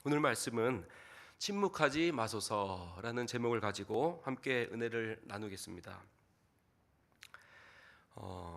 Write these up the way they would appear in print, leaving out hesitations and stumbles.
오늘 말씀은 침묵하지 마소서라는 제목을 가지고 함께 은혜를 나누겠습니다.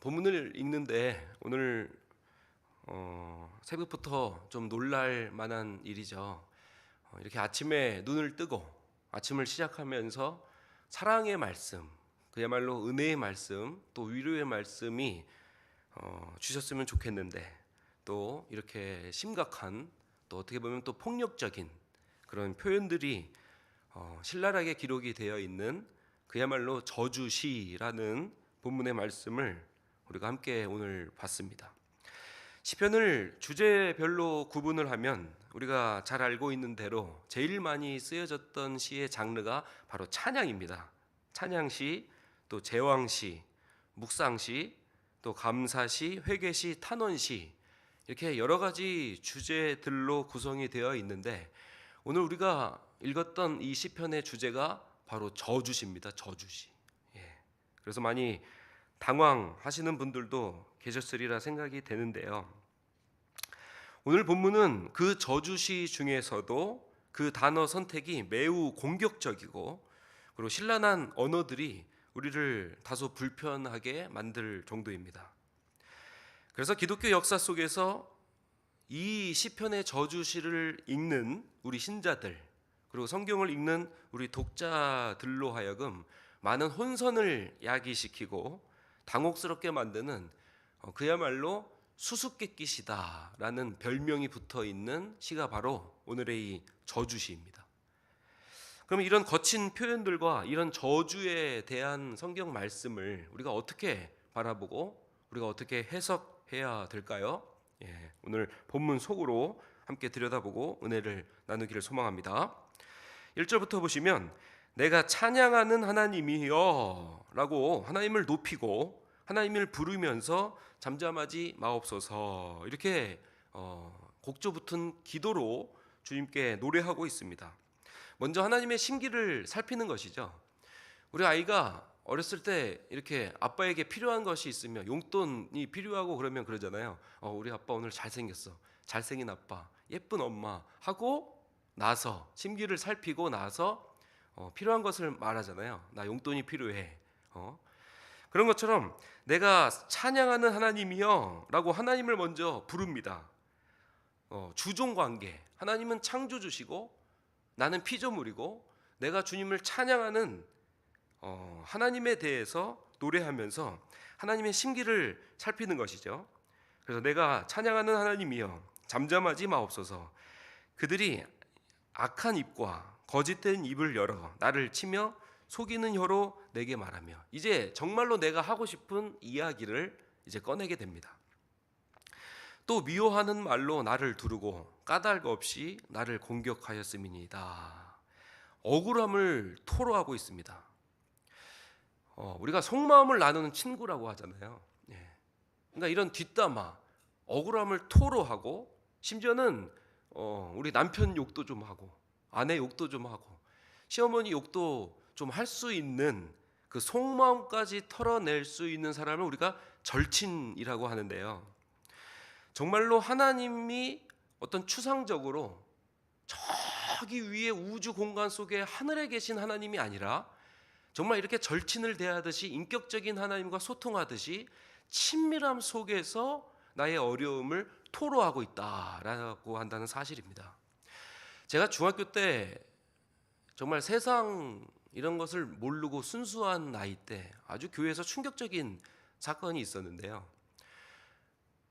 본문을 읽는데 오늘 새벽부터 좀 놀랄 만한 일이죠. 이렇게 아침에 눈을 뜨고 아침을 시작하면서 사랑의 말씀, 그야말로 은혜의 말씀, 또 위로의 말씀이 주셨으면 좋겠는데, 또 이렇게 심각한, 또 어떻게 보면 또 폭력적인 그런 표현들이 신랄하게 기록이 되어 있는 그야말로 저주시라는 본문의 말씀을 우리가 함께 오늘 봤습니다. 시편을 주제별로 구분을 하면 우리가 잘 알고 있는 대로 제일 많이 쓰여졌던 시의 장르가 바로 찬양입니다. 찬양시, 또 제왕시, 묵상시, 또 감사시, 회개시, 탄원시, 이렇게 여러 가지 주제들로 구성이 되어 있는데, 오늘 우리가 읽었던 이 시편의 주제가 바로 저주시입니다. 저주시. 그래서 많이 당황하시는 분들도 계셨으리라 생각이 되는데요. 오늘 본문은 그 저주시 중에서도 그 단어 선택이 매우 공격적이고, 그리고 신랄한 언어들이 우리를 다소 불편하게 만들 정도입니다. 그래서 기독교 역사 속에서 이 시편의 저주시를 읽는 우리 신자들, 그리고 성경을 읽는 우리 독자들로 하여금 많은 혼선을 야기시키고 당혹스럽게 만드는 그야말로 수수께끼시다라는 별명이 붙어있는 시가 바로 오늘의 이 저주시입니다. 그럼 이런 거친 표현들과 이런 저주에 대한 성경 말씀을 우리가 어떻게 바라보고 우리가 어떻게 해석해야 될까요? 오늘 본문 속으로 함께 들여다보고 은혜를 나누기를 소망합니다. 1절부터 보시면, 내가 찬양하는 하나님이여 라고 하나님을 높이고 하나님을 부르면서 잠잠하지 마옵소서, 이렇게 곡조 붙은 기도로 주님께 노래하고 있습니다. 먼저 하나님의 심기를 살피는 것이죠. 우리 아이가 어렸을 때 이렇게 아빠에게 필요한 것이 있으면, 용돈이 필요하고 그러면 그러잖아요. 우리 아빠 오늘 잘생겼어, 잘생긴 아빠, 예쁜 엄마 하고 나서, 심기를 살피고 나서 필요한 것을 말하잖아요. 나 용돈이 필요해. 그런 것처럼 내가 찬양하는 하나님이여 라고 하나님을 먼저 부릅니다. 주종관계, 하나님은 창조주시고 나는 피조물이고, 내가 주님을 찬양하는 하나님에 대해서 노래하면서 하나님의 심기를 살피는 것이죠. 그래서 내가 찬양하는 하나님이여 잠잠하지 마옵소서. 그들이 악한 입과 거짓된 입을 열어 나를 치며 속이는 혀로 내게 말하며, 이제 정말로 내가 하고 싶은 이야기를 이제 꺼내게 됩니다. 또 미워하는 말로 나를 두르고 까닭 없이 나를 공격하였음이니이다. 억울함을 토로하고 있습니다. 우리가 속마음을 나누는 친구라고 하잖아요. 그러니까 이런 뒷담화, 억울함을 토로하고, 심지어는 우리 남편 욕도 좀 하고 아내 욕도 좀 하고 시어머니 욕도 좀 할 수 있는 그 속마음까지 털어낼 수 있는 사람을 우리가 절친이라고 하는데요. 정말로 하나님이 어떤 추상적으로 저기 위에 우주 공간 속에 하늘에 계신 하나님이 아니라, 정말 이렇게 절친을 대하듯이 인격적인 하나님과 소통하듯이 친밀함 속에서 나의 어려움을 토로하고 있다라고 한다는 사실입니다. 제가 중학교 때 정말 세상 이런 것을 모르고 순수한 나이 때 아주 교회에서 충격적인 사건이 있었는데요.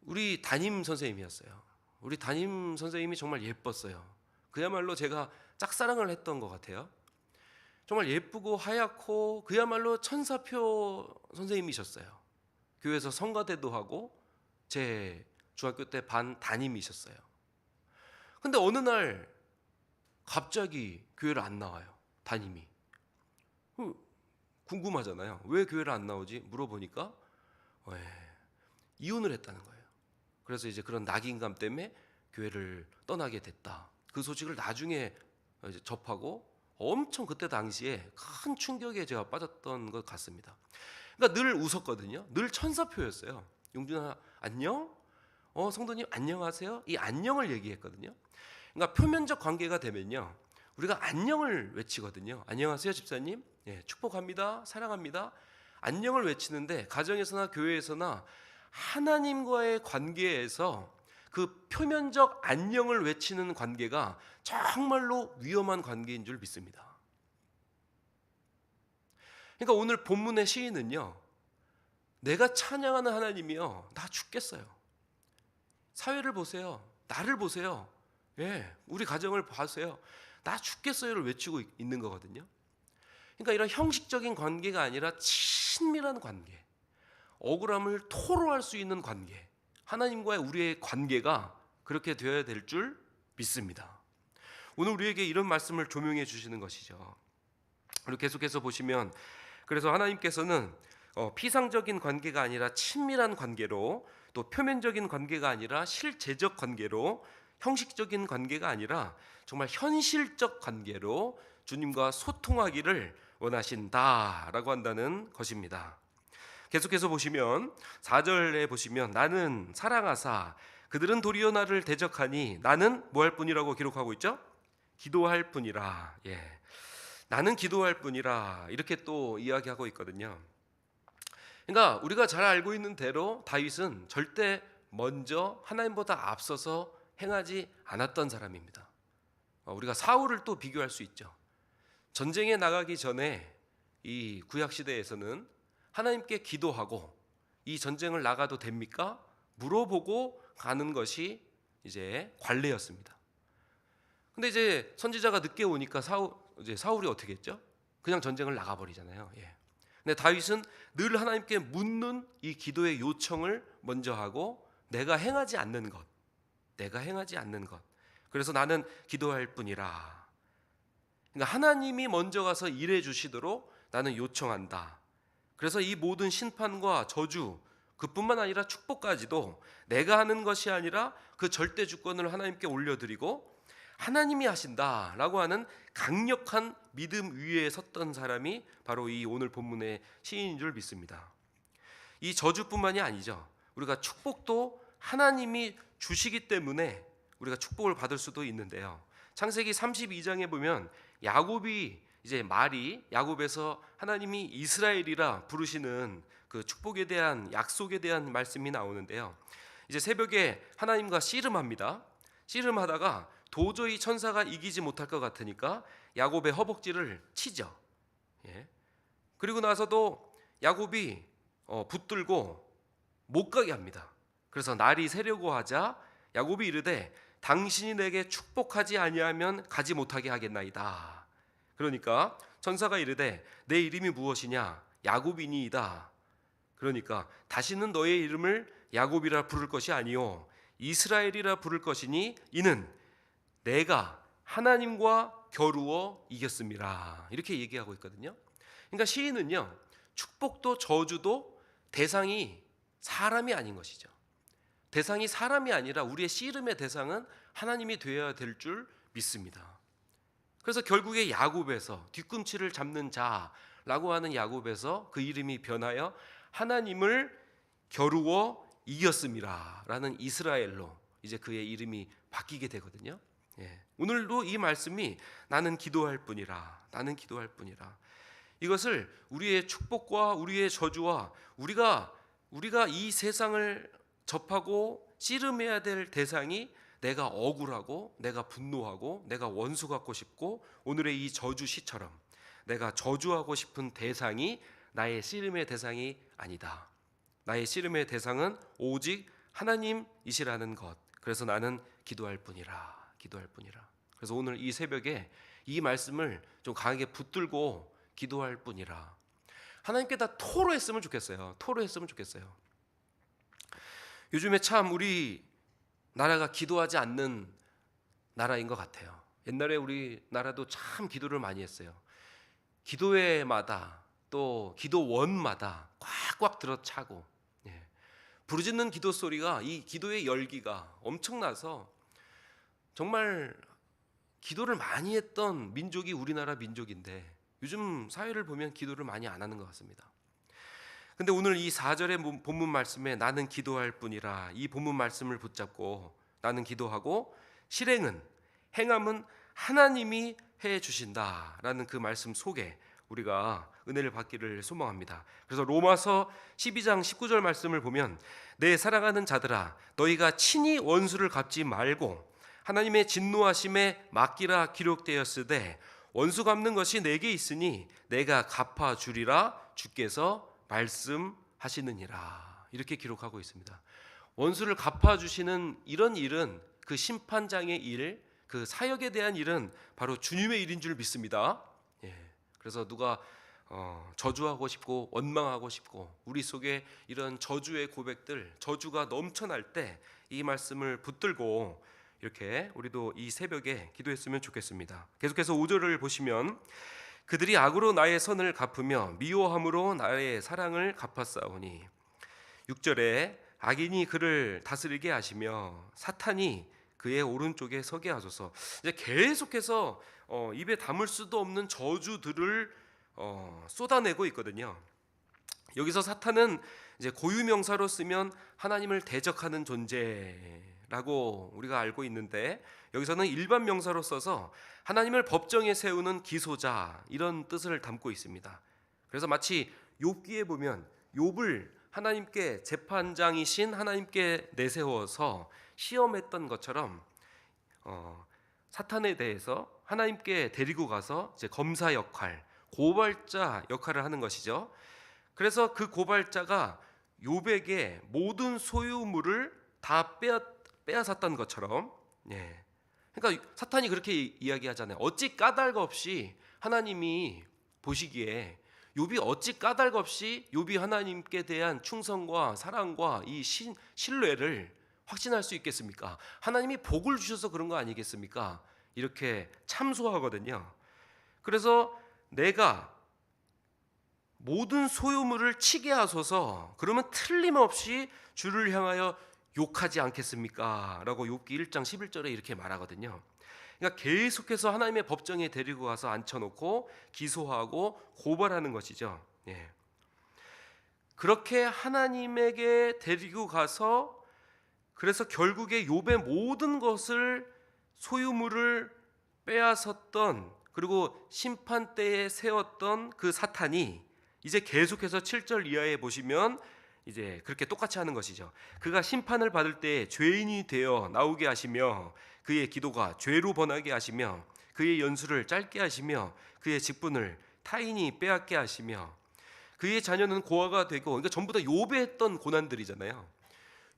우리 담임 선생님이었어요. 우리 담임 선생님이 정말 예뻤어요. 그야말로 제가 짝사랑을 했던 것 같아요. 정말 예쁘고 하얗고 그야말로 천사표 선생님이셨어요. 교회에서 성가대도 하고 제 중학교 때 반 담임이셨어요. 근데 어느 날 갑자기 교회를 안 나와요. 담임이. 궁금하잖아요. 왜 교회를 안 나오지? 물어보니까 이혼을 했다는 거예요. 그래서 이제 그런 낙인감 때문에 교회를 떠나게 됐다. 그 소식을 나중에 이제 접하고 엄청 그때 당시에 큰 충격에 제가 빠졌던 것 같습니다. 그러니까 늘 웃었거든요. 늘 천사표였어요. 용준아 안녕? 성도님 안녕하세요. 이 안녕을 얘기했거든요. 그러니까 표면적 관계가 되면요, 우리가 안녕을 외치거든요. 안녕하세요 집사님, 예, 축복합니다, 사랑합니다. 안녕을 외치는데 가정에서나 교회에서나 하나님과의 관계에서 그 표면적 안녕을 외치는 관계가 정말로 위험한 관계인 줄 믿습니다. 그러니까 오늘 본문의 시인은요, 내가 찬양하는 하나님이요, 나 죽겠어요. 사회를 보세요, 나를 보세요, 예, 우리 가정을 봐세요, 나 죽겠어요를 외치고 있는 거거든요. 그러니까 이런 형식적인 관계가 아니라 친밀한 관계, 억울함을 토로할 수 있는 관계, 하나님과의 우리의 관계가 그렇게 되어야 될 줄 믿습니다. 오늘 우리에게 이런 말씀을 조명해 주시는 것이죠. 그리고 계속해서 보시면, 그래서 하나님께서는 피상적인 관계가 아니라 친밀한 관계로, 또 표면적인 관계가 아니라 실제적 관계로, 형식적인 관계가 아니라 정말 현실적 관계로 주님과 소통하기를 원하신다라고 한다는 것입니다. 계속해서 보시면 4절에 보시면, 나는 사랑하사 그들은 도리어 나를 대적하니 나는 뭐 할 뿐이라고 기록하고 있죠? 기도할 뿐이라. 예, 나는 기도할 뿐이라, 이렇게 또 이야기하고 있거든요. 그러니까 우리가 잘 알고 있는 대로 다윗은 절대 먼저 하나님보다 앞서서 행하지 않았던 사람입니다. 우리가 사울을 또 비교할 수 있죠. 전쟁에 나가기 전에 이 구약 시대에서는 하나님께 기도하고 이 전쟁을 나가도 됩니까? 물어보고 가는 것이 이제 관례였습니다. 근데 이제 선지자가 늦게 오니까 사울이 어떻게 했죠? 그냥 전쟁을 나가버리잖아요. 예. 근데 다윗은 늘 하나님께 묻는 이 기도의 요청을 먼저 하고, 내가 행하지 않는 것. 그래서 나는 기도할 뿐이라. 그러니까 하나님이 먼저 가서 일해 주시도록 나는 요청한다. 그래서 이 모든 심판과 저주, 그뿐만 아니라 축복까지도 내가 하는 것이 아니라 그 절대 주권을 하나님께 올려드리고 하나님이 하신다라고 하는 강력한 믿음 위에 섰던 사람이 바로 이 오늘 본문의 시인인 줄 믿습니다. 이 저주뿐만이 아니죠. 우리가 축복도 하나님이 주시기 때문에 우리가 축복을 받을 수도 있는데요. 창세기 32장에 보면 야곱이 이제 말이, 야곱에서 하나님이 이스라엘이라 부르시는 그 축복에 대한, 약속에 대한 말씀이 나오는데요. 이제 새벽에 하나님과 씨름합니다. 씨름하다가 도저히 천사가 이기지 못할 것 같으니까 야곱의 허벅지를 치죠. 예. 그리고 나서도 야곱이 붙들고 못 가게 합니다. 그래서 날이 새려고 하자 야곱이 이르되 당신이 내게 축복하지 아니하면 가지 못하게 하겠나이다. 그러니까 천사가 이르되 내 이름이 무엇이냐? 야곱이니이다. 그러니까 다시는 너의 이름을 야곱이라 부를 것이 아니요 이스라엘이라 부를 것이니 이는 내가 하나님과 겨루어 이겼음이라. 이렇게 얘기하고 있거든요. 그러니까 시인은요, 축복도 저주도 대상이 사람이 아닌 것이죠. 대상이 사람이 아니라 우리의 씨름의 대상은 하나님이 되어야 될 줄 믿습니다. 그래서 결국에 야곱에서, 뒤꿈치를 잡는 자라고 하는 야곱에서 그 이름이 변하여 하나님을 겨루어 이겼음이라 라는 이스라엘로 이제 그의 이름이 바뀌게 되거든요. 예. 오늘도 이 말씀이 나는 기도할 뿐이라, 나는 기도할 뿐이라, 이것을 우리의 축복과 우리의 저주와 우리가 이 세상을 접하고 씨름해야 될 대상이 내가 억울하고 내가 분노하고 내가 원수 갖고 싶고 오늘의 이 저주 시처럼 내가 저주하고 싶은 대상이 나의 씨름의 대상이 아니다. 나의 씨름의 대상은 오직 하나님이시라는 것. 그래서 나는 기도할 뿐이라, 기도할 뿐이라. 그래서 오늘 이 새벽에 이 말씀을 좀 강하게 붙들고 기도할 뿐이라. 하나님께 다 토로했으면 좋겠어요. 토로했으면 좋겠어요. 요즘에 참 우리 나라가 기도하지 않는 나라인 것 같아요. 옛날에 우리 나라도 참 기도를 많이 했어요. 기도회마다 또 기도원마다 꽉꽉 들어차고, 예. 부르짖는 기도 소리가, 이 기도의 열기가 엄청나서 정말 기도를 많이 했던 민족이 우리나라 민족인데 요즘 사회를 보면 기도를 많이 안 하는 것 같습니다. 근데 오늘 이 4절의 본문 말씀에 나는 기도할 뿐이라, 이 본문 말씀을 붙잡고 나는 기도하고 실행은, 행함은 하나님이 해 주신다라는 그 말씀 속에 우리가 은혜를 받기를 소망합니다. 그래서 로마서 12장 19절 말씀을 보면 내 사랑하는 자들아 너희가 친히 원수를 갚지 말고 하나님의 진노하심에 맡기라 기록되었으되 원수 갚는 것이 내게 있으니 내가 갚아 주리라 주께서 말씀하시느니라, 이렇게 기록하고 있습니다. 원수를 갚아 주시는 이런 일은, 그 심판장의 일, 그 사역에 대한 일은 바로 주님의 일인 줄 믿습니다. 그래서 누가 저주하고 싶고 원망하고 싶고 우리 속에 이런 저주의 고백들, 저주가 넘쳐날 때 이 말씀을 붙들고 이렇게 우리도 이 새벽에 기도했으면 좋겠습니다. 계속해서 5절을 보시면 그들이 악으로 나의 선을 갚으며 미워함으로 나의 사랑을 갚았사오니, 6절에 악인이 그를 다스리게 하시며 사탄이 그의 오른쪽에 서게 하소서. 이제 계속해서 입에 담을 수도 없는 저주들을 쏟아내고 있거든요. 여기서 사탄은 이제 고유명사로 쓰면 하나님을 대적하는 존재라고 우리가 알고 있는데, 여기서는 일반 명사로 써서 하나님을 법정에 세우는 기소자, 이런 뜻을 담고 있습니다. 그래서 마치 욥기에 보면 욥을 하나님께 재판장이신 하나님께 내세워서 시험했던 것처럼 사탄에 대해서 하나님께 데리고 가서 이제 검사 역할, 고발자 역할을 하는 것이죠. 그래서 그 고발자가 욥에게 모든 소유물을 다 빼앗았던 것처럼, 그러니까 사탄이 그렇게 이야기하잖아요. 어찌 까닭 없이 하나님이 보시기에 욥이 어찌 까닭 없이 욥이 하나님께 대한 충성과 사랑과 이 신뢰를 확신할 수 있겠습니까? 하나님이 복을 주셔서 그런 거 아니겠습니까? 이렇게 참소하거든요. 그래서 내가 모든 소유물을 치게 하소서, 그러면 틀림없이 주를 향하여 욕하지 않겠습니까? 라고 욥기 1장 11절에 이렇게 말하거든요. 그러니까 계속해서 하나님의 법정에 데리고 가서 앉혀놓고 기소하고 고발하는 것이죠. 그렇게 하나님에게 데리고 가서, 그래서 결국에 욥의 모든 것을, 소유물을 빼앗았던, 그리고 심판대에 세웠던 그 사탄이 이제 계속해서 7절 이하에 보시면 이제 그렇게 똑같이 하는 것이죠. 그가 심판을 받을 때 죄인이 되어 나오게 하시며 그의 기도가 죄로 번하게 하시며 그의 연수를 짧게 하시며 그의 직분을 타인이 빼앗게 하시며 그의 자녀는 고아가 되고, 그러니까 전부 다 욥이 했던 고난들이잖아요.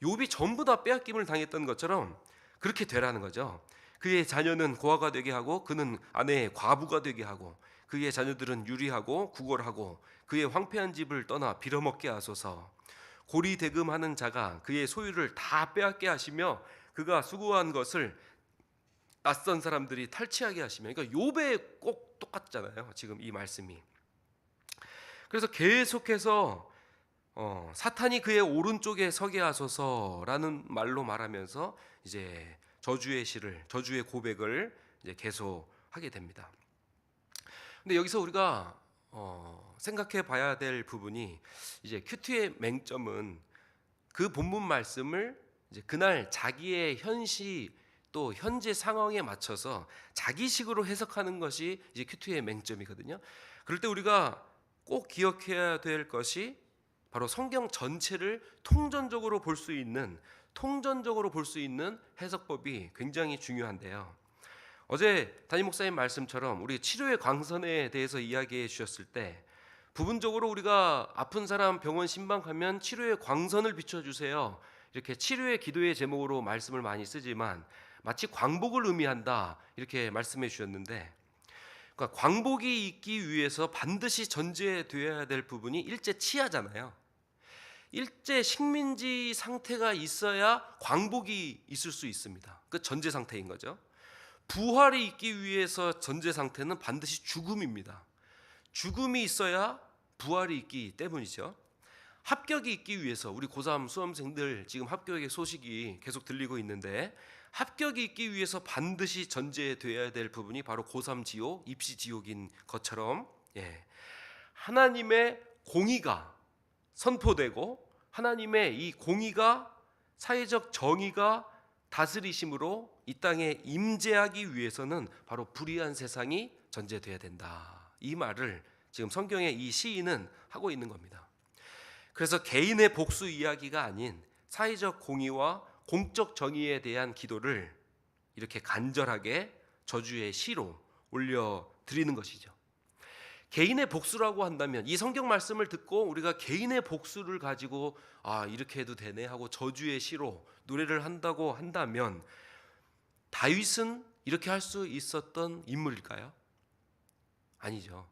욥이 전부 다 빼앗김을 당했던 것처럼 그렇게 되라는 거죠. 그의 자녀는 고아가 되게 하고 그는 아내의 과부가 되게 하고 그의 자녀들은 유리하고 구걸하고 그의 황폐한 집을 떠나 빌어먹게 하소서. 고리대금하는 자가 그의 소유를 다 빼앗게 하시며 그가 수고한 것을 낯선 사람들이 탈취하게 하시며, 그러니까 욥에 꼭 똑같잖아요, 지금 이 말씀이. 그래서 계속해서 사탄이 그의 오른쪽에 서게 하소서라는 말로 말하면서 이제 저주의 시를, 저주의 고백을 이제 계속하게 됩니다. 근데 여기서 우리가 생각해 봐야 될 부분이, 이제 큐티의 맹점은 그 본문 말씀을 이제 그날 자기의 현시 또 현재 상황에 맞춰서 자기식으로 해석하는 것이 이제 큐티의 맹점이거든요. 그럴 때 우리가 꼭 기억해야 될 것이 바로 성경 전체를 통전적으로 볼 수 있는 해석법이 굉장히 중요한데요. 어제 담임 목사님 말씀처럼 우리 치료의 광선에 대해서 이야기해 주셨을 때, 부분적으로 우리가 아픈 사람 병원 신방하면 치료의 광선을 비춰주세요, 이렇게 치료의 기도의 제목으로 말씀을 많이 쓰지만 마치 광복을 의미한다, 이렇게 말씀해 주셨는데, 그러니까 광복이 있기 위해서 반드시 전제되어야 될 부분이 일제 치하잖아요. 일제 식민지 상태가 있어야 광복이 있을 수 있습니다. 그 전제 상태인 거죠. 부활이 있기 위해서 전제 상태는 반드시 죽음입니다. 죽음이 있어야 부활이 있기 때문이죠. 합격이 있기 위해서, 우리 고3 수험생들 지금 합격의 소식이 계속 들리고 있는데, 합격이 있기 위해서 반드시 전제되어야 될 부분이 바로 고3 지옥, 입시 지옥인 것처럼, 하나님의 공의가 선포되고 하나님의 이 공의가, 사회적 정의가 다스리심으로 이 땅에 임재하기 위해서는 바로 불의한 세상이 전제돼야 된다. 이 말을 지금 성경의 이 시인은 하고 있는 겁니다. 그래서 개인의 복수 이야기가 아닌 사회적 공의와 공적 정의에 대한 기도를 이렇게 간절하게 저주의 시로 올려드리는 것이죠. 개인의 복수라고 한다면 이 성경 말씀을 듣고 우리가 개인의 복수를 가지고 이렇게 해도 되네 하고 저주의 시로 노래를 한다고 한다면 다윗은 이렇게 할 수 있었던 인물일까요? 아니죠.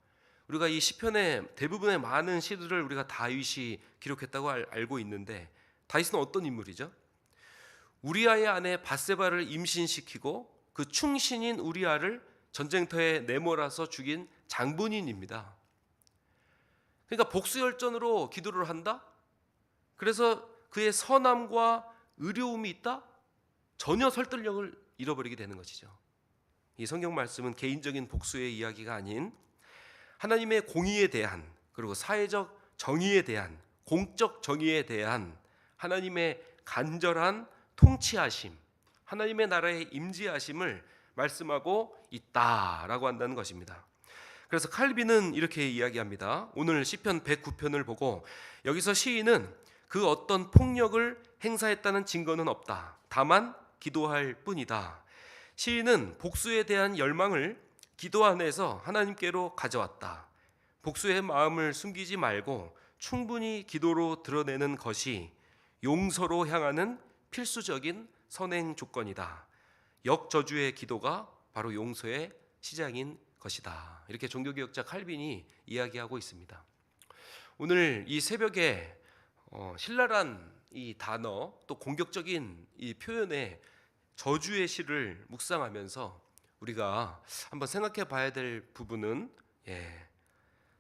우리가 이 시편의 대부분의 많은 시들을 우리가 다윗이 기록했다고 알고 있는데 다윗은 어떤 인물이죠? 우리아의 아내 밧세바를 임신시키고 그 충신인 우리아를 전쟁터에 내몰아서 죽인 장본인입니다. 그러니까 복수열전으로 기도를 한다? 그래서 그의 선함과 의로움이 있다? 전혀 설득력을 잃어버리게 되는 것이죠. 이 성경 말씀은 개인적인 복수의 이야기가 아닌 하나님의 공의에 대한, 그리고 사회적 정의에 대한, 공적 정의에 대한 하나님의 간절한 통치하심, 하나님의 나라의 임재하심을 말씀하고 있다라고 한다는 것입니다. 그래서 칼빈은 이렇게 이야기합니다. 오늘 시편 109편을 보고 여기서 시인은 그 어떤 폭력을 행사했다는 증거는 없다. 다만 기도할 뿐이다. 시인은 복수에 대한 열망을 기도 안에서 하나님께로 가져왔다. 복수의 마음을 숨기지 말고 충분히 기도로 드러내는 것이 용서로 향하는 필수적인 선행 조건이다. 역저주의 기도가 바로 용서의 시작인 것이다. 이렇게 종교개혁자 칼빈이 이야기하고 있습니다. 오늘 이 새벽에 신랄한 이 단어, 또 공격적인 이 표현의 저주의 시를 묵상하면서 우리가 한번 생각해 봐야 될 부분은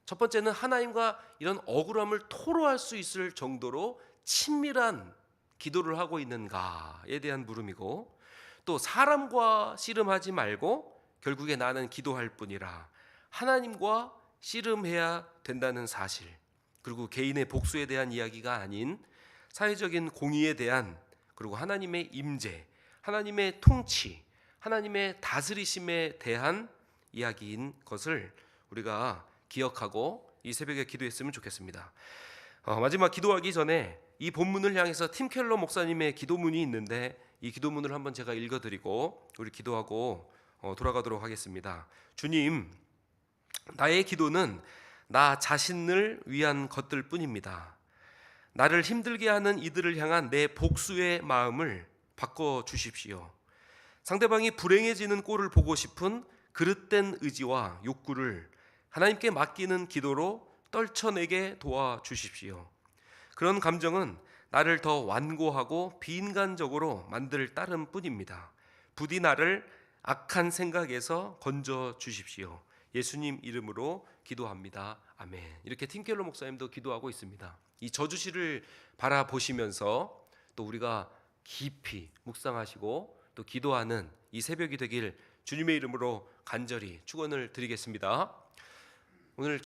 첫 번째는 하나님과 이런 억울함을 토로할 수 있을 정도로 친밀한 기도를 하고 있는가에 대한 물음이고, 또 사람과 씨름하지 말고 결국에 나는 기도할 뿐이라 하나님과 씨름해야 된다는 사실, 그리고 개인의 복수에 대한 이야기가 아닌 사회적인 공의에 대한, 그리고 하나님의 임재, 하나님의 통치, 하나님의 다스리심에 대한 이야기인 것을 우리가 기억하고 이 새벽에 기도했으면 좋겠습니다. 마지막 기도하기 전에 이 본문을 향해서 팀 켈러 목사님의 기도문이 있는데 이 기도문을 한번 제가 읽어드리고 우리 기도하고 돌아가도록 하겠습니다. 주님, 나의 기도는 나 자신을 위한 것들 뿐입니다. 나를 힘들게 하는 이들을 향한 내 복수의 마음을 바꿔주십시오. 상대방이 불행해지는 꼴을 보고 싶은 그릇된 의지와 욕구를 하나님께 맡기는 기도로 떨쳐내게 도와주십시오. 그런 감정은 나를 더 완고하고 비인간적으로 만들 따름 뿐입니다. 부디 나를 악한 생각에서 건져 주십시오. 예수님 이름으로 기도합니다. 아멘. 이렇게 팀켈러 목사님도 기도하고 있습니다. 이 저주시를 바라보시면서 또 우리가 깊이 묵상하시고 또 기도하는 이 새벽이 되길 주님의 이름으로 간절히 축원을 드리겠습니다. 오늘